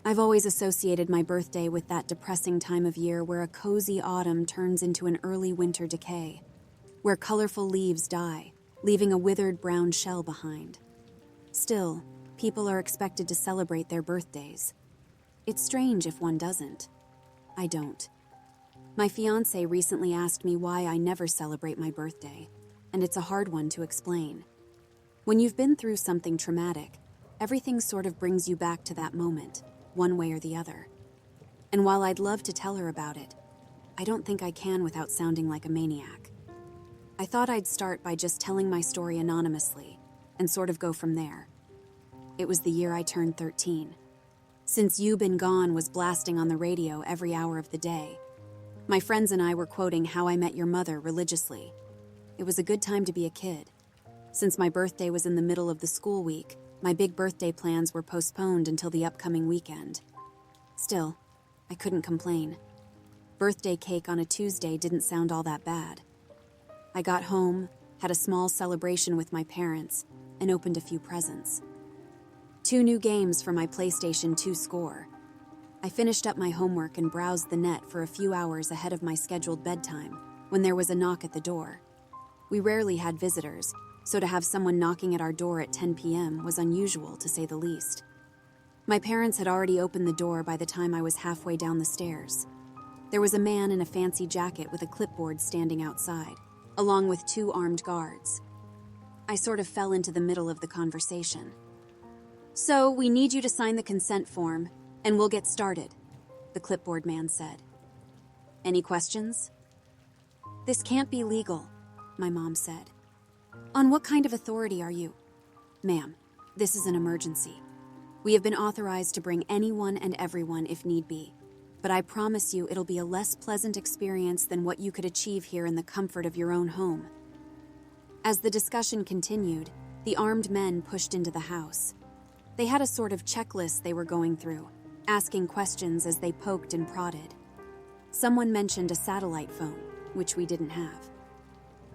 I've always associated my birthday with that depressing time of year where a cozy autumn turns into an early winter decay, where colorful leaves die, leaving a withered brown shell behind. Still, people are expected to celebrate their birthdays. It's strange if one doesn't. I don't. My fiancé recently asked me why I never celebrate my birthday, and it's a hard one to explain. When you've been through something traumatic, everything sort of brings you back to that moment, one way or the other. And while I'd love to tell her about it, I don't think I can without sounding like a maniac. I thought I'd start by just telling my story anonymously, and sort of go from there. It was the year I turned 13. Since You Been Gone was blasting on the radio every hour of the day, my friends and I were quoting How I Met Your Mother religiously. It was a good time to be a kid. Since my birthday was in the middle of the school week, my big birthday plans were postponed until the upcoming weekend. Still, I couldn't complain. Birthday cake on a Tuesday didn't sound all that bad. I got home, had a small celebration with my parents, and opened a few presents. 2 new games for my PlayStation 2 score. I finished up my homework and browsed the net for a few hours ahead of my scheduled bedtime when there was a knock at the door. We rarely had visitors, so to have someone knocking at our door at 10 p.m. was unusual, to say the least. My parents had already opened the door by the time I was halfway down the stairs. There was a man in a fancy jacket with a clipboard standing outside, along with 2 armed guards. I sort of fell into the middle of the conversation. "So, we need you to sign the consent form, and we'll get started," the clipboard man said. "Any questions?" "This can't be legal," my mom said. "On what kind of authority are you?" "Ma'am, this is an emergency. We have been authorized to bring anyone and everyone if need be, but I promise you it'll be a less pleasant experience than what you could achieve here in the comfort of your own home." As the discussion continued, the armed men pushed into the house. They had a sort of checklist they were going through, asking questions as they poked and prodded. Someone mentioned a satellite phone, which we didn't have.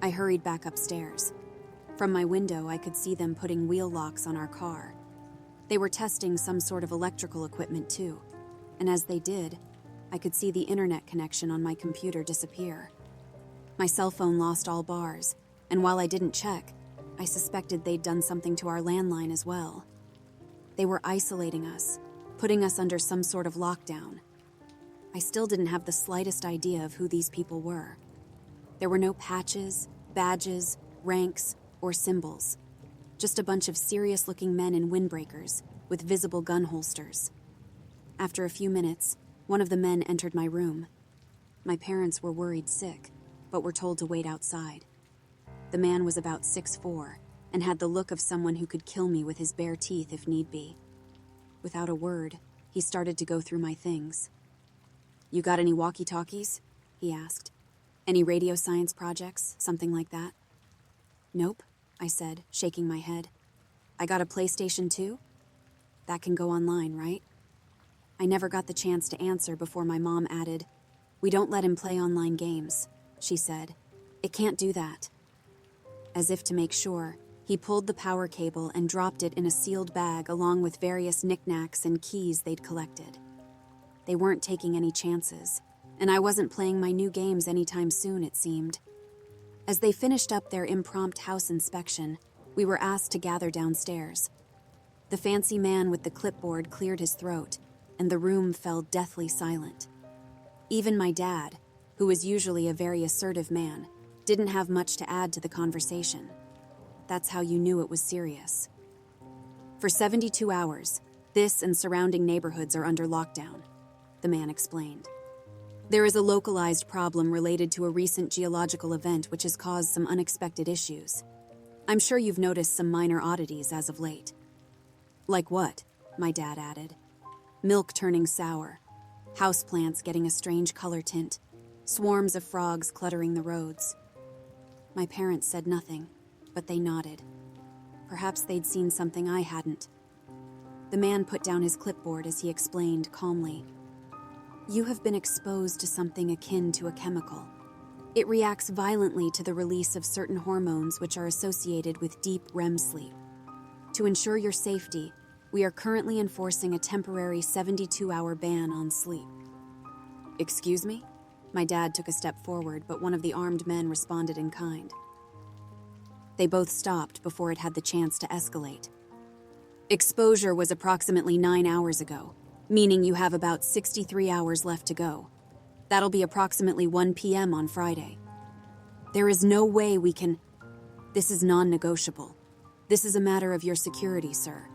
I hurried back upstairs. From my window, I could see them putting wheel locks on our car. They were testing some sort of electrical equipment too, and as they did, I could see the internet connection on my computer disappear. My cell phone lost all bars, and while I didn't check, I suspected they'd done something to our landline as well. They were isolating us, putting us under some sort of lockdown. I still didn't have the slightest idea of who these people were. There were no patches, badges, ranks, or symbols. Just a bunch of serious-looking men in windbreakers with visible gun holsters. After a few minutes, one of the men entered my room. My parents were worried sick, but were told to wait outside. The man was about 6'4", and had the look of someone who could kill me with his bare teeth if need be. Without a word, he started to go through my things. "You got any walkie-talkies?" he asked. "Any radio science projects, something like that?" "Nope," I said, shaking my head. "I got a PlayStation 2? That can go online, right?" I never got the chance to answer before my mom added, "We don't let him play online games," she said. "It can't do that." As if to make sure, he pulled the power cable and dropped it in a sealed bag along with various knickknacks and keys they'd collected. They weren't taking any chances, and I wasn't playing my new games anytime soon, it seemed. As they finished up their impromptu house inspection, we were asked to gather downstairs. The fancy man with the clipboard cleared his throat, and the room fell deathly silent. Even my dad, who was usually a very assertive man, didn't have much to add to the conversation. That's how you knew it was serious. "For 72 hours, this and surrounding neighborhoods are under lockdown," the man explained. "There is a localized problem related to a recent geological event which has caused some unexpected issues. I'm sure you've noticed some minor oddities as of late." "Like what?" my dad added. "Milk turning sour, houseplants getting a strange color tint, swarms of frogs cluttering the roads." My parents said nothing, but they nodded. Perhaps they'd seen something I hadn't. The man put down his clipboard as he explained calmly. "You have been exposed to something akin to a chemical. It reacts violently to the release of certain hormones which are associated with deep REM sleep. To ensure your safety, We are currently enforcing a temporary 72-hour ban on sleep. Excuse me? My dad took a step forward, but one of the armed men responded in kind. They both stopped before it had the chance to escalate. Exposure was approximately 9 hours ago, meaning you have about 63 hours left to go. That'll be approximately 1 p.m. on Friday. There is no way we can... This is non-negotiable. This is a matter of your security, sir.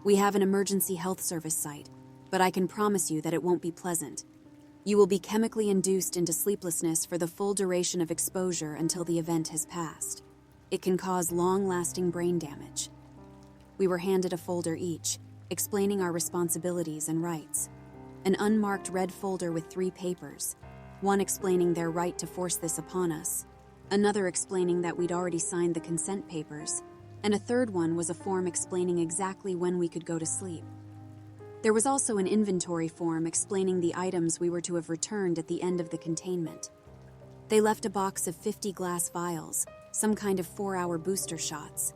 We have an emergency health service site, but I can promise you that it won't be pleasant. You will be chemically induced into sleeplessness for the full duration of exposure until the event has passed. It can cause long-lasting brain damage. We were handed a folder each, explaining our responsibilities and rights. An unmarked red folder with 3 papers, one explaining their right to force this upon us, another explaining that we'd already signed the consent papers, and a third one was a form explaining exactly when we could go to sleep. There was also an inventory form explaining the items we were to have returned at the end of the containment. They left a box of 50 glass vials, some kind of 4-hour booster shots.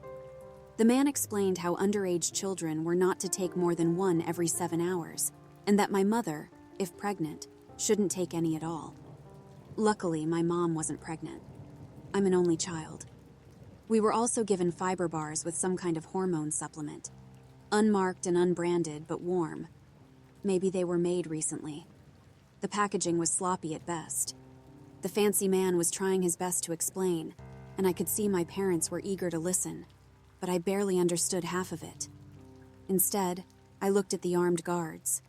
The man explained how underage children were not to take more than one every 7 hours, and that my mother, if pregnant, shouldn't take any at all. Luckily, my mom wasn't pregnant. I'm an only child. We were also given fiber bars with some kind of hormone supplement. Unmarked and unbranded, but warm. Maybe they were made recently. The packaging was sloppy at best. The fancy man was trying his best to explain, and I could see my parents were eager to listen, but I barely understood half of it. Instead, I looked at the armed guards.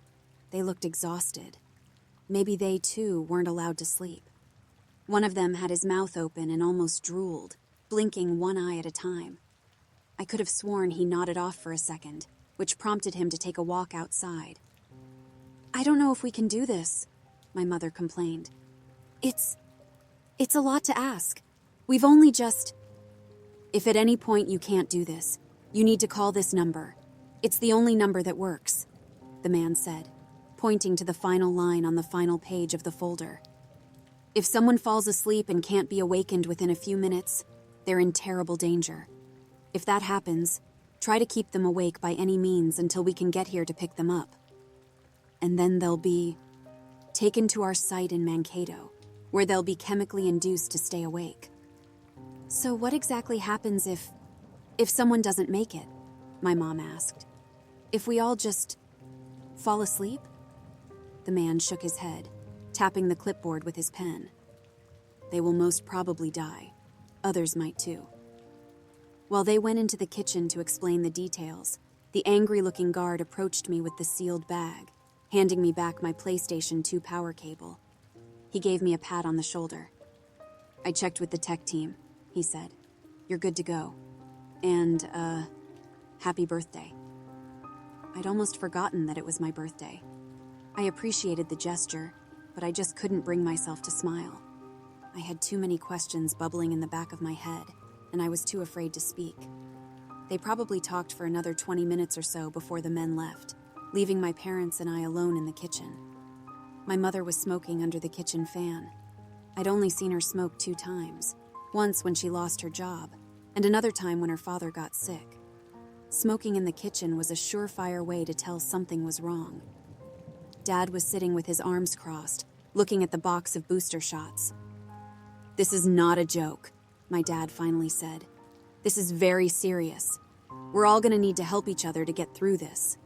They looked exhausted. Maybe they, too, weren't allowed to sleep. One of them had his mouth open and almost drooled, blinking one eye at a time. I could have sworn he nodded off for a second, which prompted him to take a walk outside. "I don't know if we can do this," my mother complained. It's a lot to ask. We've only just... If at any point you can't do this, you need to call this number. It's the only number that works, the man said, pointing to the final line on the final page of the folder. If someone falls asleep and can't be awakened within a few minutes, they're in terrible danger. If that happens, try to keep them awake by any means until we can get here to pick them up. And then they'll be taken to our site in Mankato, where they'll be chemically induced to stay awake. So what exactly happens if someone doesn't make it? My mom asked. If we all just fall asleep? The man shook his head, tapping the clipboard with his pen. They will most probably die. Others might too. While they went into the kitchen to explain the details, the angry-looking guard approached me with the sealed bag, handing me back my PlayStation 2 power cable. He gave me a pat on the shoulder. "I checked with the tech team," he said. "You're good to go. And, happy birthday." I'd almost forgotten that it was my birthday. I appreciated the gesture, but I just couldn't bring myself to smile. I had too many questions bubbling in the back of my head, and I was too afraid to speak. They probably talked for another 20 minutes or so before the men left, leaving my parents and I alone in the kitchen. My mother was smoking under the kitchen fan. I'd only seen her smoke 2 times, once when she lost her job, and another time when her father got sick. Smoking in the kitchen was a surefire way to tell something was wrong. Dad was sitting with his arms crossed, looking at the box of booster shots. "This is not a joke," my dad finally said. "This is very serious. We're all going to need to help each other to get through this."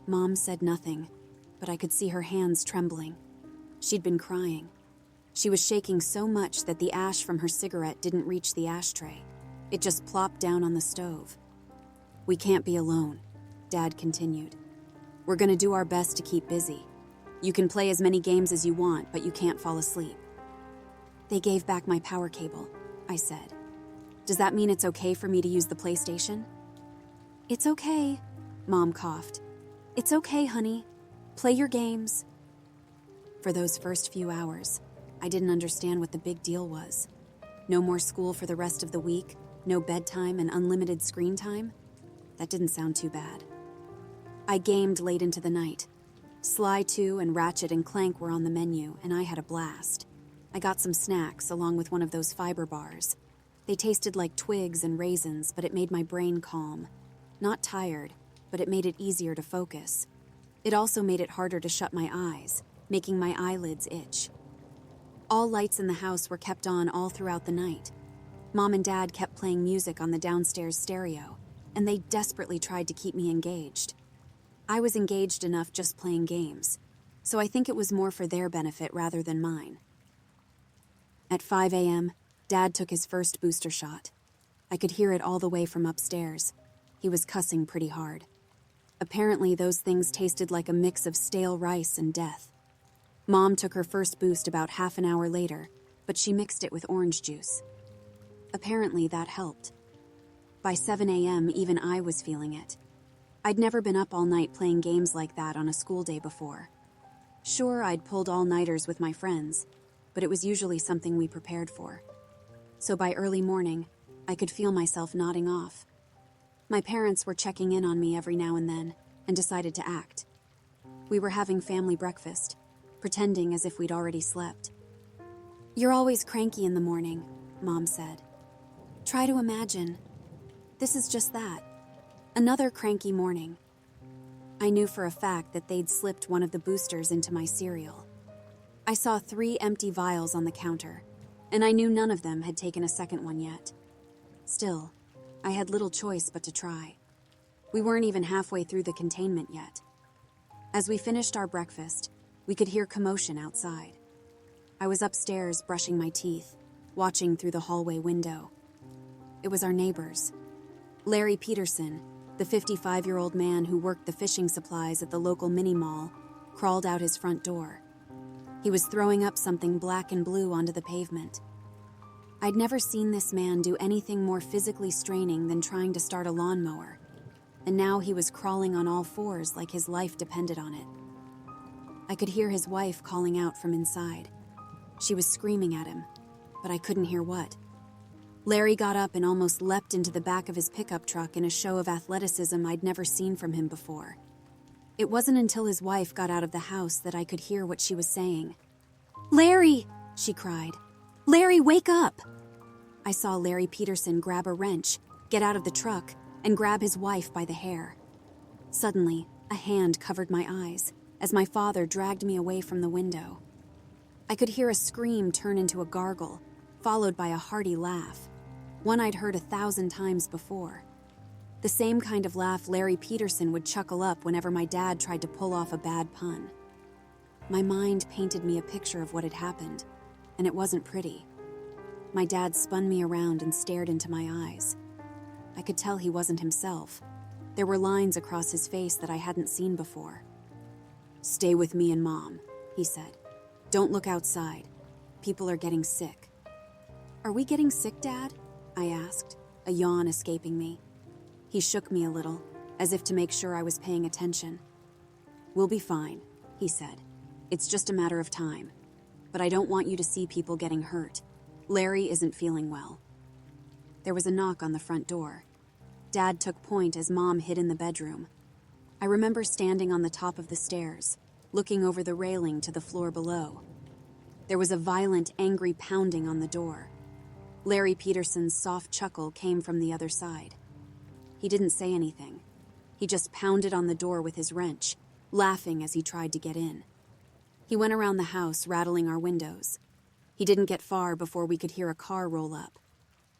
Mom said nothing, but I could see her hands trembling. She'd been crying. She was shaking so much that the ash from her cigarette didn't reach the ashtray. It just plopped down on the stove. "We can't be alone," Dad continued. "We're going to do our best to keep busy. You can play as many games as you want, but you can't fall asleep." "They gave back my power cable," I said. "Does that mean it's okay for me to use the PlayStation?" "It's okay," Mom coughed. "It's okay, honey. Play your games." For those first few hours, I didn't understand what the big deal was. No more school for the rest of the week, no bedtime and unlimited screen time? That didn't sound too bad. I gamed late into the night. Sly 2 and Ratchet and Clank were on the menu, and I had a blast. I got some snacks along with one of those fiber bars. They tasted like twigs and raisins, but it made my brain calm. Not tired, but it made it easier to focus. It also made it harder to shut my eyes, making my eyelids itch. All lights in the house were kept on all throughout the night. Mom and Dad kept playing music on the downstairs stereo, and they desperately tried to keep me engaged. I was engaged enough just playing games, so I think it was more for their benefit rather than mine. At 5 a.m., Dad took his first booster shot. I could hear it all the way from upstairs. He was cussing pretty hard. Apparently, those things tasted like a mix of stale rice and death. Mom took her first boost about half an hour later, but she mixed it with orange juice. Apparently, that helped. By 7 a.m., even I was feeling it. I'd never been up all night playing games like that on a school day before. Sure, I'd pulled all-nighters with my friends, but it was usually something we prepared for. So by early morning, I could feel myself nodding off. My parents were checking in on me every now and then, and decided to act. We were having family breakfast, pretending as if we'd already slept. "You're always cranky in the morning," Mom said. "Try to imagine. This is just that. Another cranky morning." I knew for a fact that they'd slipped one of the boosters into my cereal. I saw 3 empty vials on the counter, and I knew none of them had taken a second one yet. Still, I had little choice but to try. We weren't even halfway through the containment yet. As we finished our breakfast, we could hear commotion outside. I was upstairs brushing my teeth, watching through the hallway window. It was our neighbors. Larry Peterson, the 55-year-old man who worked the fishing supplies at the local mini-mall, crawled out his front door. He was throwing up something black and blue onto the pavement. I'd never seen this man do anything more physically straining than trying to start a lawnmower, and now he was crawling on all fours like his life depended on it. I could hear his wife calling out from inside. She was screaming at him, but I couldn't hear what. Larry got up and almost leapt into the back of his pickup truck in a show of athleticism I'd never seen from him before. It wasn't until his wife got out of the house that I could hear what she was saying. "Larry!" she cried. "Larry, wake up!" I saw Larry Peterson grab a wrench, get out of the truck, and grab his wife by the hair. Suddenly, a hand covered my eyes as my father dragged me away from the window. I could hear a scream turn into a gargle, followed by a hearty laugh, one I'd heard 1,000 times before. The same kind of laugh Larry Peterson would chuckle up whenever my dad tried to pull off a bad pun. My mind painted me a picture of what had happened, and it wasn't pretty. My dad spun me around and stared into my eyes. I could tell he wasn't himself. There were lines across his face that I hadn't seen before. "Stay with me and Mom," he said. "Don't look outside. People are getting sick." "Are we getting sick, Dad?" I asked, a yawn escaping me. He shook me a little, as if to make sure I was paying attention. "We'll be fine," he said. "It's just a matter of time. But I don't want you to see people getting hurt. Larry isn't feeling well." There was a knock on the front door. Dad took point as Mom hid in the bedroom. I remember standing on the top of the stairs, looking over the railing to the floor below. There was a violent, angry pounding on the door. Larry Peterson's soft chuckle came from the other side. He didn't say anything. He just pounded on the door with his wrench, laughing as he tried to get in. He went around the house, rattling our windows. He didn't get far before we could hear a car roll up.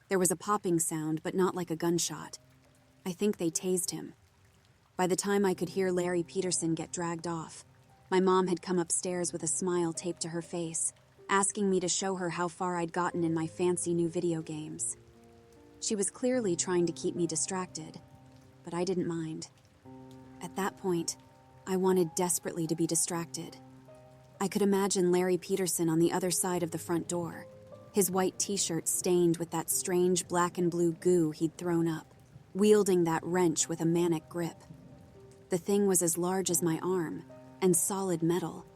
There was a popping sound, but not like a gunshot. I think they tased him. By the time I could hear Larry Peterson get dragged off, my mom had come upstairs with a smile taped to her face, asking me to show her how far I'd gotten in my fancy new video games. She was clearly trying to keep me distracted, but I didn't mind. At that point, I wanted desperately to be distracted. I could imagine Larry Peterson on the other side of the front door, his white t-shirt stained with that strange black and blue goo he'd thrown up, wielding that wrench with a manic grip. The thing was as large as my arm, and solid metal.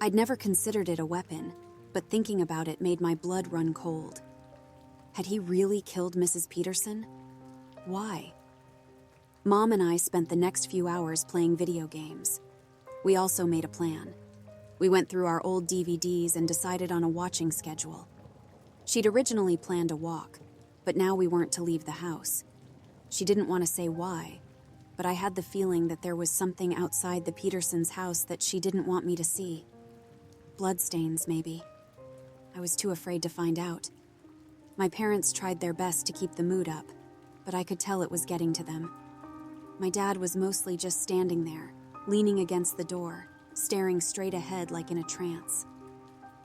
I'd never considered it a weapon, but thinking about it made my blood run cold. Had he really killed Mrs. Peterson? Why? Mom and I spent the next few hours playing video games. We also made a plan. We went through our old DVDs and decided on a watching schedule. She'd originally planned a walk, but now we weren't to leave the house. She didn't want to say why, but I had the feeling that there was something outside the Petersons' house that she didn't want me to see. Bloodstains, maybe. I was too afraid to find out. My parents tried their best to keep the mood up, but I could tell it was getting to them. My dad was mostly just standing there, leaning against the door, staring straight ahead like in a trance.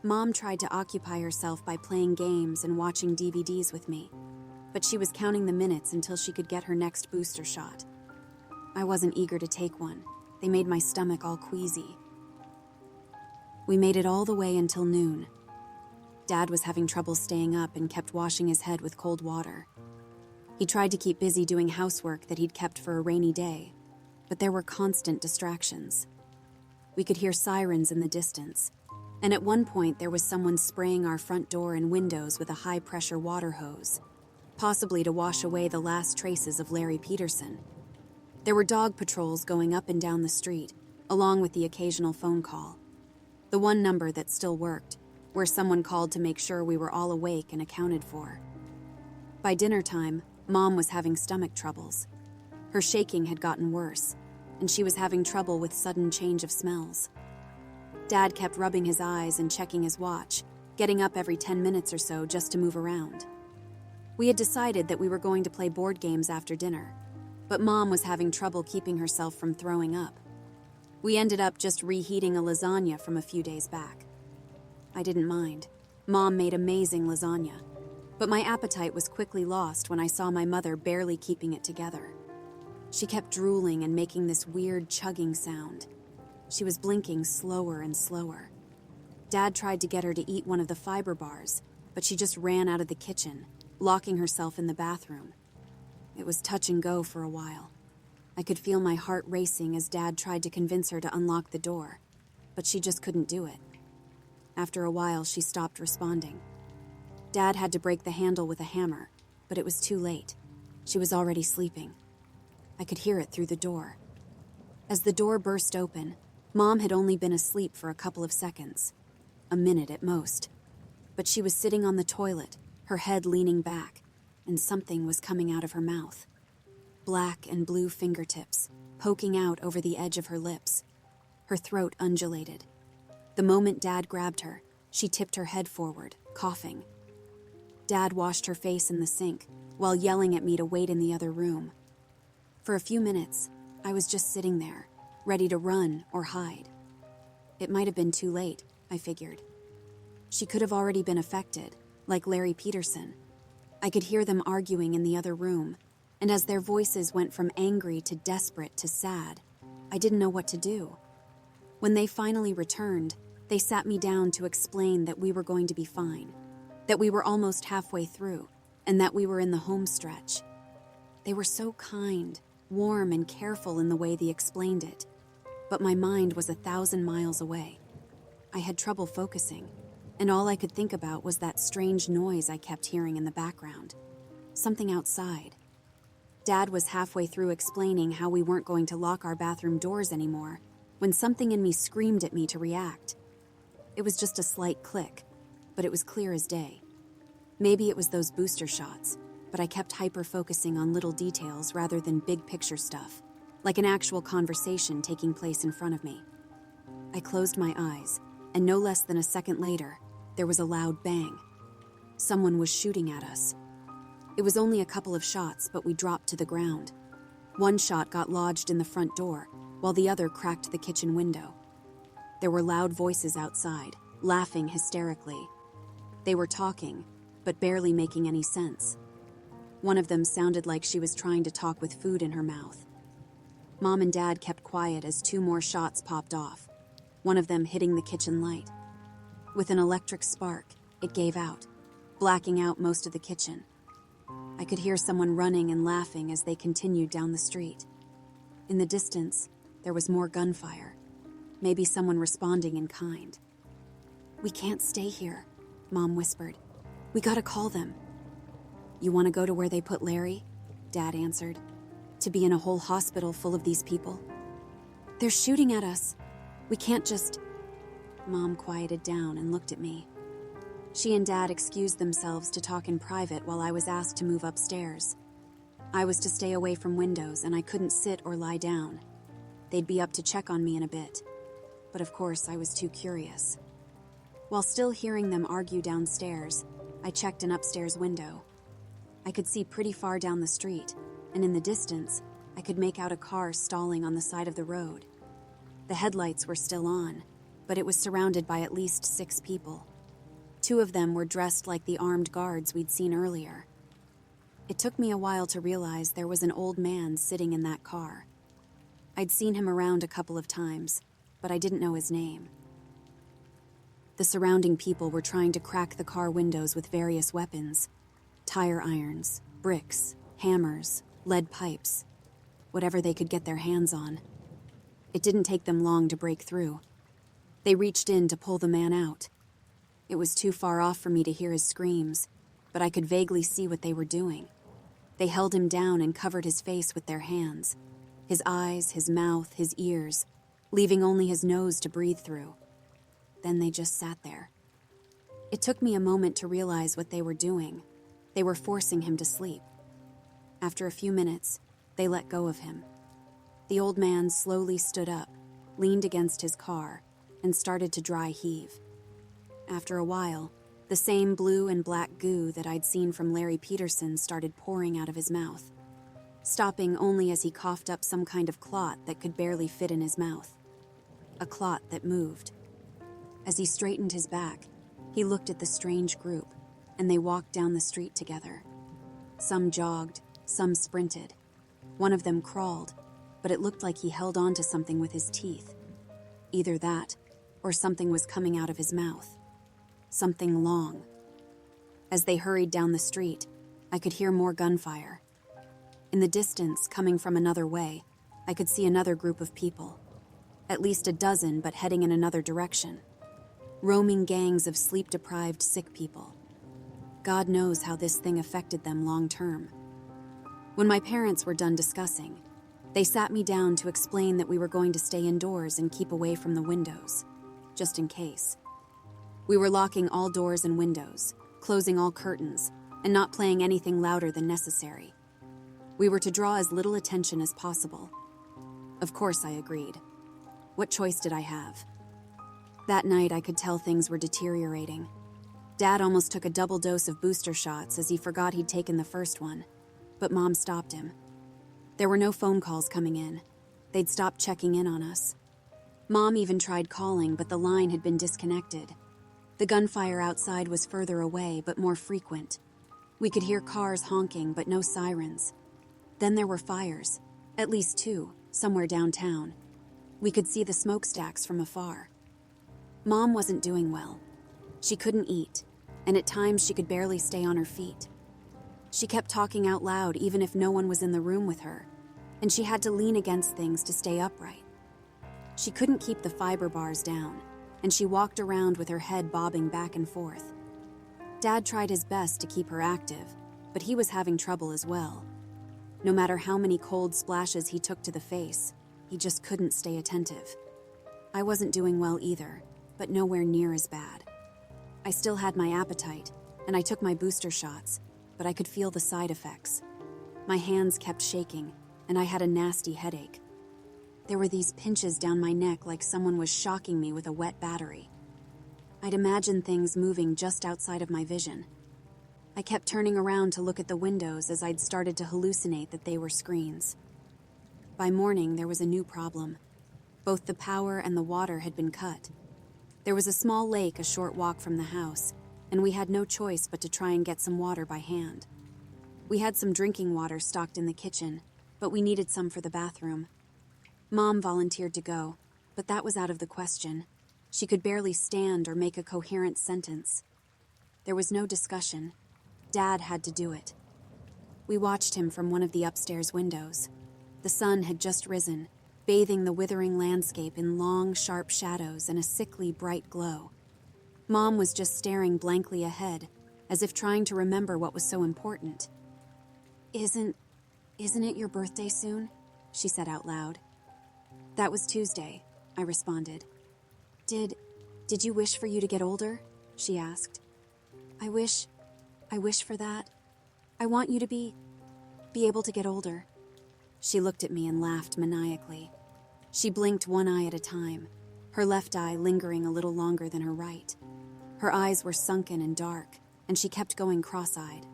Mom tried to occupy herself by playing games and watching DVDs with me, but she was counting the minutes until she could get her next booster shot. I wasn't eager to take one. They made my stomach all queasy. We made it all the way until noon. Dad was having trouble staying up and kept washing his head with cold water. He tried to keep busy doing housework that he'd kept for a rainy day, but there were constant distractions. We could hear sirens in the distance, and at one point there was someone spraying our front door and windows with a high-pressure water hose, possibly to wash away the last traces of Larry Peterson. There were dog patrols going up and down the street, along with the occasional phone call. The one number that still worked, where someone called to make sure we were all awake and accounted for. By dinner time, Mom was having stomach troubles. Her shaking had gotten worse, and she was having trouble with sudden change of smells. Dad kept rubbing his eyes and checking his watch, getting up every 10 minutes or so just to move around. We had decided that we were going to play board games after dinner, but Mom was having trouble keeping herself from throwing up. We ended up just reheating a lasagna from a few days back. I didn't mind. Mom made amazing lasagna, but my appetite was quickly lost when I saw my mother barely keeping it together. She kept drooling and making this weird chugging sound. She was blinking slower and slower. Dad tried to get her to eat one of the fiber bars, but she just ran out of the kitchen, locking herself in the bathroom. It was touch and go for a while. I could feel my heart racing as Dad tried to convince her to unlock the door, but she just couldn't do it. After a while, she stopped responding. Dad had to break the handle with a hammer, but it was too late. She was already sleeping. I could hear it through the door. As the door burst open, Mom had only been asleep for a couple of seconds, a minute at most. But she was sitting on the toilet, her head leaning back, and something was coming out of her mouth. Black and blue fingertips, poking out over the edge of her lips. Her throat undulated. The moment Dad grabbed her, she tipped her head forward, coughing. Dad washed her face in the sink, while yelling at me to wait in the other room. For a few minutes, I was just sitting there, ready to run or hide. It might have been too late, I figured. She could have already been affected, like Larry Peterson. I could hear them arguing in the other room, and as their voices went from angry to desperate to sad, I didn't know what to do. When they finally returned, they sat me down to explain that we were going to be fine, that we were almost halfway through, and that we were in the home stretch. They were so kind, warm, and careful in the way they explained it, but my mind was 1,000 miles away. I had trouble focusing, and all I could think about was that strange noise I kept hearing in the background. Something outside. Dad was halfway through explaining how we weren't going to lock our bathroom doors anymore when something in me screamed at me to react. It was just a slight click, but it was clear as day. Maybe it was those booster shots, but I kept hyper-focusing on little details rather than big-picture stuff, like an actual conversation taking place in front of me. I closed my eyes, and no less than a second later, there was a loud bang. Someone was shooting at us. It was only a couple of shots, but we dropped to the ground. One shot got lodged in the front door, while the other cracked the kitchen window. There were loud voices outside, laughing hysterically. They were talking, but barely making any sense. One of them sounded like she was trying to talk with food in her mouth. Mom and Dad kept quiet as 2 more shots popped off, one of them hitting the kitchen light. With an electric spark, it gave out, blacking out most of the kitchen. I could hear someone running and laughing as they continued down the street. In the distance, there was more gunfire, maybe someone responding in kind. "We can't stay here," Mom whispered. "We gotta call them." "You want to go to where they put Larry?" Dad answered. "To be in a whole hospital full of these people?" "They're shooting at us. We can't just..." Mom quieted down and looked at me. She and Dad excused themselves to talk in private while I was asked to move upstairs. I was to stay away from windows and I couldn't sit or lie down. They'd be up to check on me in a bit. But of course, I was too curious. While still hearing them argue downstairs, I checked an upstairs window. I could see pretty far down the street, and in the distance, I could make out a car stalling on the side of the road. The headlights were still on, but it was surrounded by at least 6 people. 2 of them were dressed like the armed guards we'd seen earlier. It took me a while to realize there was an old man sitting in that car. I'd seen him around a couple of times, but I didn't know his name. The surrounding people were trying to crack the car windows with various weapons: tire irons, bricks, hammers, lead pipes, whatever they could get their hands on. It didn't take them long to break through. They reached in to pull the man out. It was too far off for me to hear his screams, but I could vaguely see what they were doing. They held him down and covered his face with their hands, his eyes, his mouth, his ears, leaving only his nose to breathe through. Then they just sat there. It took me a moment to realize what they were doing. They were forcing him to sleep. After a few minutes, they let go of him. The old man slowly stood up, leaned against his car, and started to dry heave. After a while, the same blue and black goo that I'd seen from Larry Peterson started pouring out of his mouth, stopping only as he coughed up some kind of clot that could barely fit in his mouth. A clot that moved. As he straightened his back, he looked at the strange group, and they walked down the street together. Some jogged, some sprinted. One of them crawled, but it looked like he held on to something with his teeth. Either that, or something was coming out of his mouth. Something long. As they hurried down the street, I could hear more gunfire. In the distance, coming from another way, I could see another group of people. At least a dozen, but heading in another direction. Roaming gangs of sleep-deprived sick people. God knows how this thing affected them long term. When my parents were done discussing, they sat me down to explain that we were going to stay indoors and keep away from the windows, just in case. We were locking all doors and windows, closing all curtains, and not playing anything louder than necessary. We were to draw as little attention as possible. Of course, I agreed. What choice did I have? That night, I could tell things were deteriorating. Dad almost took a double dose of booster shots as he forgot he'd taken the first one, but Mom stopped him. There were no phone calls coming in. They'd stopped checking in on us. Mom even tried calling, but the line had been disconnected. The gunfire outside was further away, but more frequent. We could hear cars honking, but no sirens. Then there were fires, at least 2, somewhere downtown. We could see the smokestacks from afar. Mom wasn't doing well. She couldn't eat, and at times she could barely stay on her feet. She kept talking out loud even if no one was in the room with her, and she had to lean against things to stay upright. She couldn't keep the fiber bars down, and she walked around with her head bobbing back and forth. Dad tried his best to keep her active, but he was having trouble as well. No matter how many cold splashes he took to the face, he just couldn't stay attentive. I wasn't doing well either, but nowhere near as bad. I still had my appetite, and I took my booster shots, but I could feel the side effects. My hands kept shaking, and I had a nasty headache. There were these pinches down my neck like someone was shocking me with a wet battery. I'd imagine things moving just outside of my vision. I kept turning around to look at the windows as I'd started to hallucinate that they were screens. By morning, there was a new problem. Both the power and the water had been cut. There was a small lake a short walk from the house, and we had no choice but to try and get some water by hand. We had some drinking water stocked in the kitchen, but we needed some for the bathroom. Mom volunteered to go, but that was out of the question. She could barely stand or make a coherent sentence. There was no discussion. Dad had to do it. We watched him from one of the upstairs windows. The sun had just risen, bathing the withering landscape in long, sharp shadows and a sickly, bright glow. Mom was just staring blankly ahead, as if trying to remember what was so important. Isn't it your birthday soon?" she said out loud. "That was Tuesday," I responded. Did you wish for you to get older?" she asked. I wish for that. I want you to be..." Be able to get older." She looked at me and laughed maniacally. She blinked one eye at a time, her left eye lingering a little longer than her right. Her eyes were sunken and dark, and she kept going cross-eyed.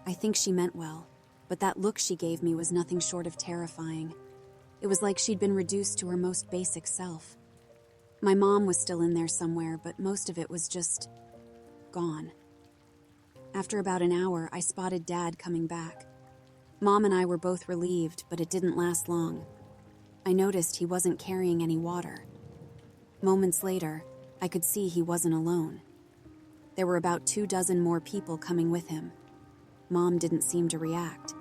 I think she meant well, but that look she gave me was nothing short of terrifying. It was like she'd been reduced to her most basic self. My mom was still in there somewhere, but most of it was just gone. After about an hour, I spotted Dad coming back. Mom and I were both relieved, but it didn't last long. I noticed he wasn't carrying any water. Moments later, I could see he wasn't alone. There were about 24 more people coming with him. Mom didn't seem to react.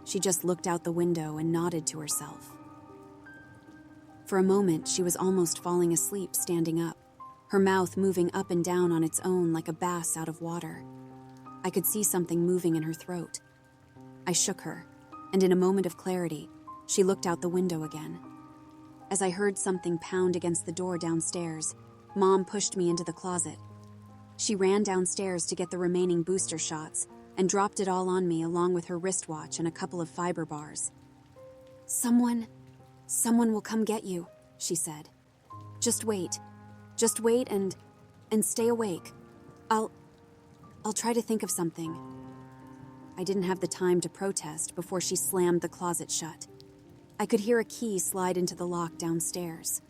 She just looked out the window and nodded to herself. For a moment, she was almost falling asleep standing up, her mouth moving up and down on its own like a bass out of water. I could see something moving in her throat. I shook her, and in a moment of clarity, she looked out the window again. As I heard something pound against the door downstairs, Mom pushed me into the closet. She ran downstairs to get the remaining booster shots and dropped it all on me along with her wristwatch and a couple of fiber bars. Someone will come get you," she said. Just wait and stay awake. I'll try to think of something." I didn't have the time to protest before she slammed the closet shut. I could hear a key slide into the lock downstairs.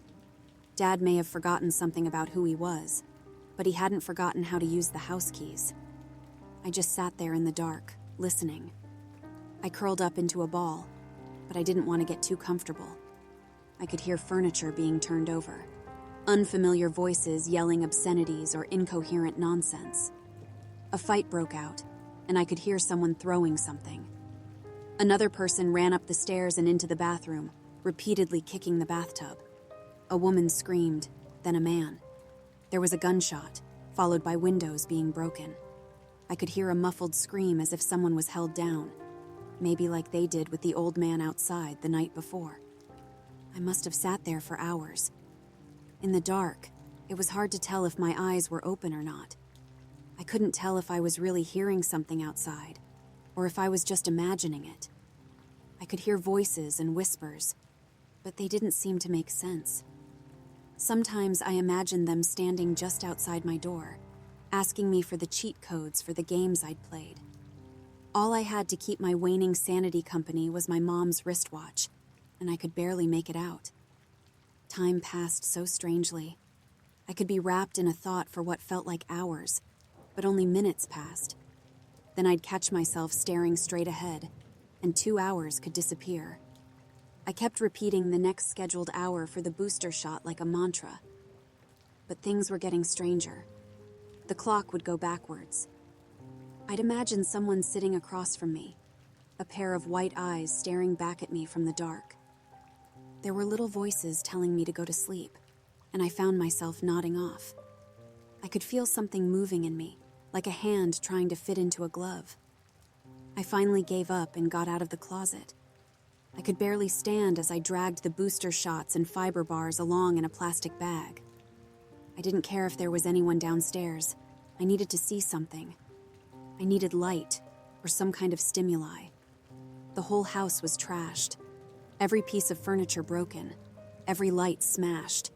Dad may have forgotten something about who he was, but he hadn't forgotten how to use the house keys. I just sat there in the dark, listening. I curled up into a ball, but I didn't want to get too comfortable. I could hear furniture being turned over, unfamiliar voices yelling obscenities or incoherent nonsense. A fight broke out, and I could hear someone throwing something. Another person ran up the stairs and into the bathroom, repeatedly kicking the bathtub. A woman screamed, then a man. There was a gunshot, followed by windows being broken. I could hear a muffled scream as if someone was held down, maybe like they did with the old man outside the night before. I must have sat there for hours. In the dark, it was hard to tell if my eyes were open or not. I couldn't tell if I was really hearing something outside, or if I was just imagining it. I could hear voices and whispers, but they didn't seem to make sense. Sometimes I imagined them standing just outside my door, asking me for the cheat codes for the games I'd played. All I had to keep my waning sanity company was my mom's wristwatch, and I could barely make it out. Time passed so strangely. I could be wrapped in a thought for what felt like hours, but only minutes passed. Then I'd catch myself staring straight ahead, and 2 hours could disappear. I kept repeating the next scheduled hour for the booster shot like a mantra. But things were getting stranger. The clock would go backwards. I'd imagine someone sitting across from me, a pair of white eyes staring back at me from the dark. There were little voices telling me to go to sleep, and I found myself nodding off. I could feel something moving in me, like a hand trying to fit into a glove. I finally gave up and got out of the closet. I could barely stand as I dragged the booster shots and fiber bars along in a plastic bag. I didn't care if there was anyone downstairs. I needed to see something. I needed light, or some kind of stimuli. The whole house was trashed. Every piece of furniture broken. Every light smashed.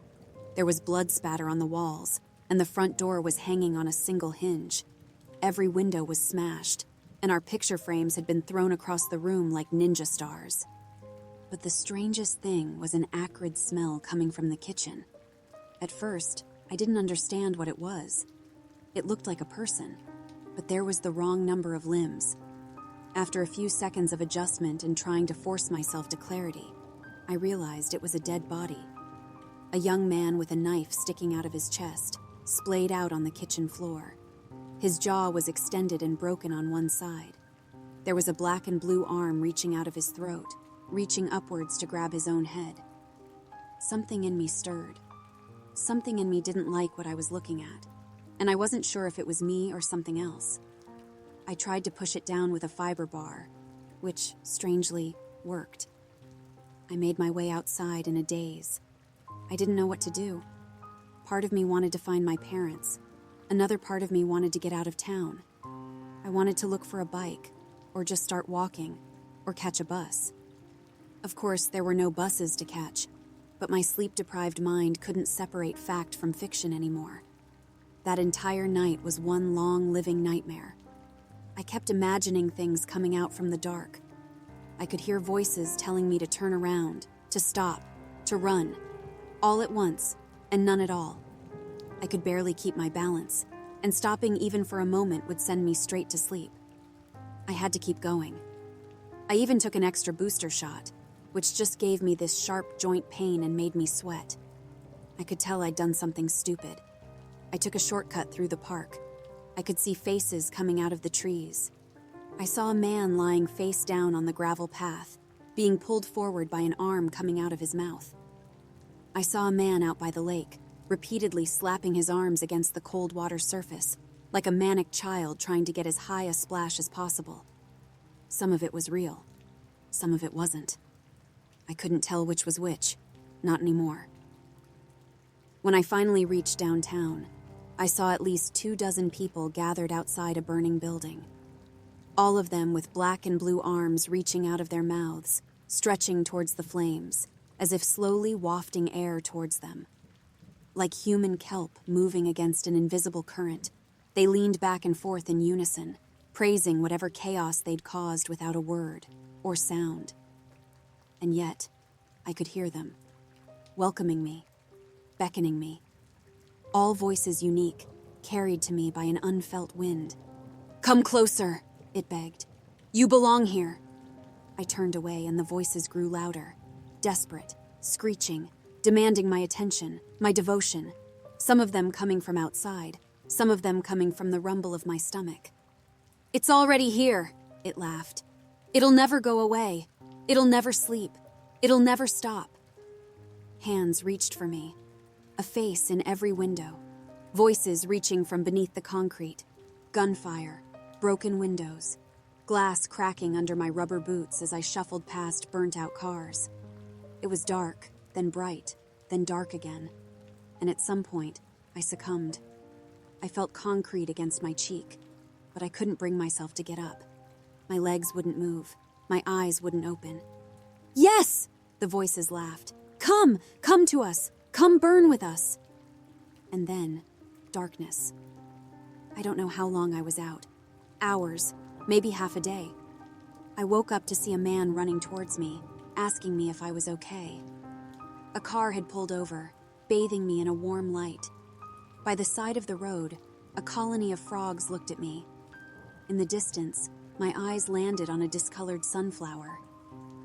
There was blood spatter on the walls, and the front door was hanging on a single hinge. Every window was smashed, and our picture frames had been thrown across the room like ninja stars. But the strangest thing was an acrid smell coming from the kitchen. At first, I didn't understand what it was. It looked like a person, but there was the wrong number of limbs. After a few seconds of adjustment and trying to force myself to clarity, I realized it was a dead body. A young man with a knife sticking out of his chest, splayed out on the kitchen floor. His jaw was extended and broken on one side. There was a black and blue arm reaching out of his throat, reaching upwards to grab his own head. Something in me stirred. Something in me didn't like what I was looking at, and I wasn't sure if it was me or something else. I tried to push it down with a fiber bar, which, strangely, worked. I made my way outside in a daze. I didn't know what to do. Part of me wanted to find my parents. Another part of me wanted to get out of town. I wanted to look for a bike, or just start walking, or catch a bus. Of course, there were no buses to catch, but my sleep-deprived mind couldn't separate fact from fiction anymore. That entire night was one long living nightmare. I kept imagining things coming out from the dark. I could hear voices telling me to turn around, to stop, to run, all at once, and none at all. I could barely keep my balance, and stopping even for a moment would send me straight to sleep. I had to keep going. I even took an extra booster shot, which just gave me this sharp joint pain and made me sweat. I could tell I'd done something stupid. I took a shortcut through the park. I could see faces coming out of the trees. I saw a man lying face down on the gravel path, being pulled forward by an arm coming out of his mouth. I saw a man out by the lake, repeatedly slapping his arms against the cold water surface, like a manic child trying to get as high a splash as possible. Some of it was real. Some of it wasn't. I couldn't tell which was which. Not anymore. When I finally reached downtown, I saw at least 24 people gathered outside a burning building. All of them with black and blue arms reaching out of their mouths, stretching towards the flames, as if slowly wafting air towards them. Like human kelp moving against an invisible current, they leaned back and forth in unison, praising whatever chaos they'd caused without a word or sound. And yet, I could hear them, welcoming me, beckoning me. All voices unique, carried to me by an unfelt wind. "Come closer," it begged. "You belong here." I turned away and the voices grew louder, desperate, screeching, demanding my attention, my devotion. Some of them coming from outside, some of them coming from the rumble of my stomach. "It's already here," it laughed. "It'll never go away. It'll never sleep. It'll never stop." Hands reached for me. A face in every window. Voices reaching from beneath the concrete. Gunfire. Broken windows. Glass cracking under my rubber boots as I shuffled past burnt-out cars. It was dark, then bright, then dark again. And at some point, I succumbed. I felt concrete against my cheek, but I couldn't bring myself to get up. My legs wouldn't move. My eyes wouldn't open. "Yes!" the voices laughed. Come to us. Come burn with us." And then, darkness. I don't know how long I was out. Hours, maybe half a day. I woke up to see a man running towards me, asking me if I was okay. A car had pulled over, bathing me in a warm light. By the side of the road, a colony of frogs looked at me. In the distance, my eyes landed on a discolored sunflower.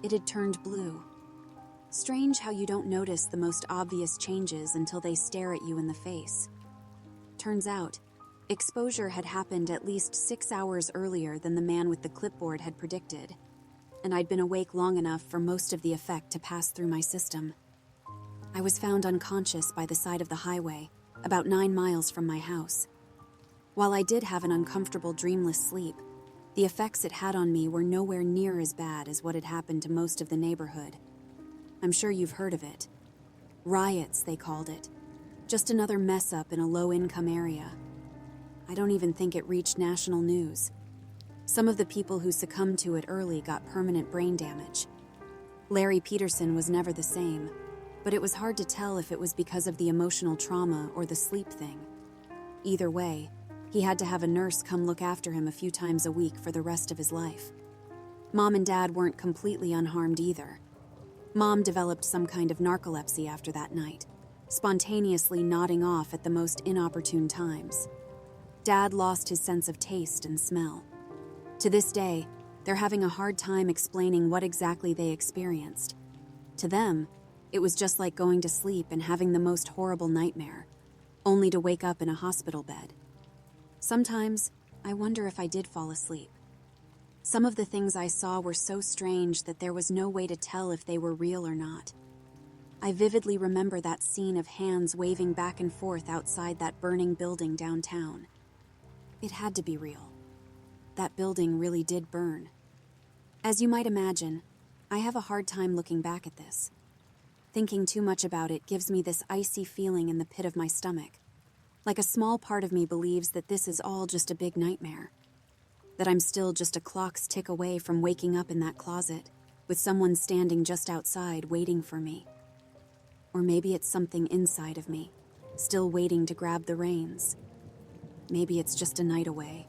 It had turned blue. Strange how you don't notice the most obvious changes until they stare at you in the face. Turns out, exposure had happened at least 6 hours earlier than the man with the clipboard had predicted, and I'd been awake long enough for most of the effect to pass through my system. I was found unconscious by the side of the highway, about 9 miles from my house. While I did have an uncomfortable dreamless sleep, the effects it had on me were nowhere near as bad as what had happened to most of the neighborhood. I'm sure you've heard of it. Riots, they called it. Just another mess-up in a low-income area. I don't even think it reached national news. Some of the people who succumbed to it early got permanent brain damage. Larry Peterson was never the same, but it was hard to tell if it was because of the emotional trauma or the sleep thing. Either way, he had to have a nurse come look after him a few times a week for the rest of his life. Mom and Dad weren't completely unharmed either. Mom developed some kind of narcolepsy after that night, spontaneously nodding off at the most inopportune times. Dad lost his sense of taste and smell. To this day, they're having a hard time explaining what exactly they experienced. To them, it was just like going to sleep and having the most horrible nightmare, only to wake up in a hospital bed. Sometimes, I wonder if I did fall asleep. Some of the things I saw were so strange that there was no way to tell if they were real or not. I vividly remember that scene of hands waving back and forth outside that burning building downtown. It had to be real. That building really did burn. As you might imagine, I have a hard time looking back at this. Thinking too much about it gives me this icy feeling in the pit of my stomach, like a small part of me believes that this is all just a big nightmare. That I'm still just a clock's tick away from waking up in that closet, with someone standing just outside waiting for me. Or maybe it's something inside of me, still waiting to grab the reins. Maybe it's just a night away,